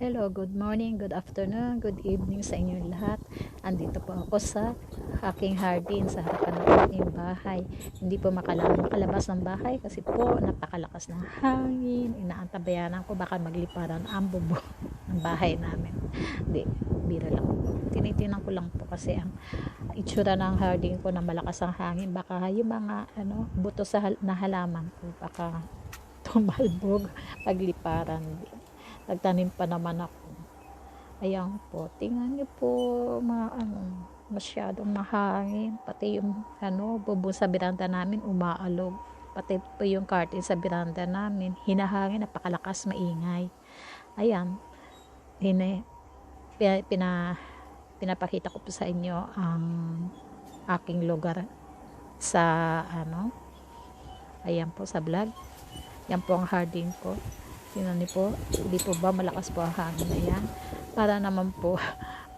Hello, good morning, good afternoon, good evening sa inyong lahat. Andito po ako sa aking hardin sa harapan ng aking bahay. Hindi po makalabas ng bahay kasi po napakalakas ng hangin. Inaantabayanan ko baka magliparan ang bubong ng bahay namin. Hindi, bira lang po. Tinitinan ko lang po kasi ang itsura ng hardin ko na malakas ang hangin. Baka yung mga buto na halaman ko baka tumalbog pagliparan. Nagtanim pa naman ako. Ayan po, tingnan niyo po mga masyadong mahangin, pati yung bubong sa biranda namin umaalog, pati po yung curtain sa biranda namin hinahangin, napakalakas, maingay. Ayan, pinapakita ko po sa inyo ang aking lugar sa ayan po sa vlog. Yan po ang hardin ko. Tingnan niyo po, di po ba malakas po ang hangin na yan? Para naman po,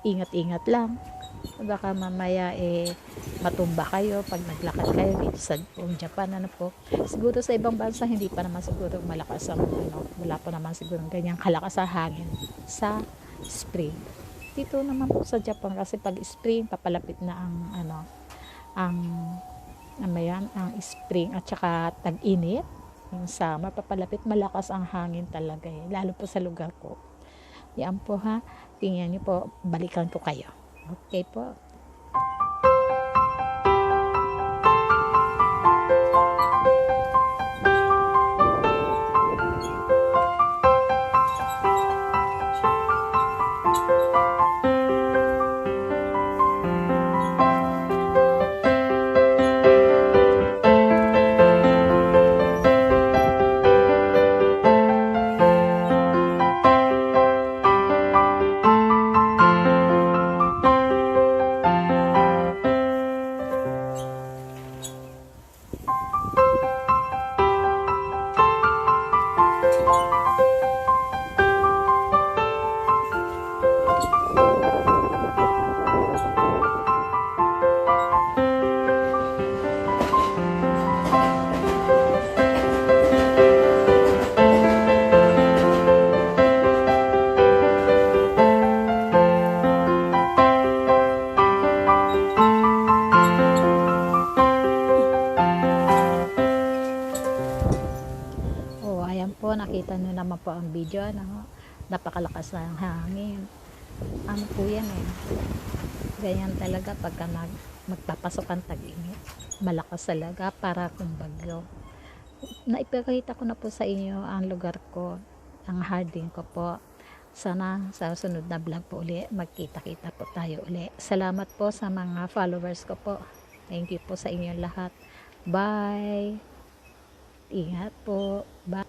ingat-ingat lang. Baka mamaya matumba kayo pag naglakad kayo dito sa Japan. Siguro sa ibang bansa hindi pa naman siguro malakas ang wala pa naman siguro ganyang kalakas ang hangin sa spring. Dito naman po sa Japan kasi pag spring papalapit na ang spring at saka tag-init. Yung summer papalapit, malakas ang hangin talaga lalo po sa lugar ko. Yan po ha, tingnan niyo po, balikan ko kayo. Okay po. Nakita nyo naman po ang video, napakalakas na ang hangin. Ano po yan ganyan talaga pagka magpapasok ang tag-init, malakas talaga para kung bagyo. Naipakita ko na po sa inyo ang lugar ko, ang hardin ko po. Sana sa sunod na vlog po uli magkita-kita po tayo uli. Salamat po sa mga followers ko po. Thank you po sa inyong lahat. Bye, ingat po. Bye.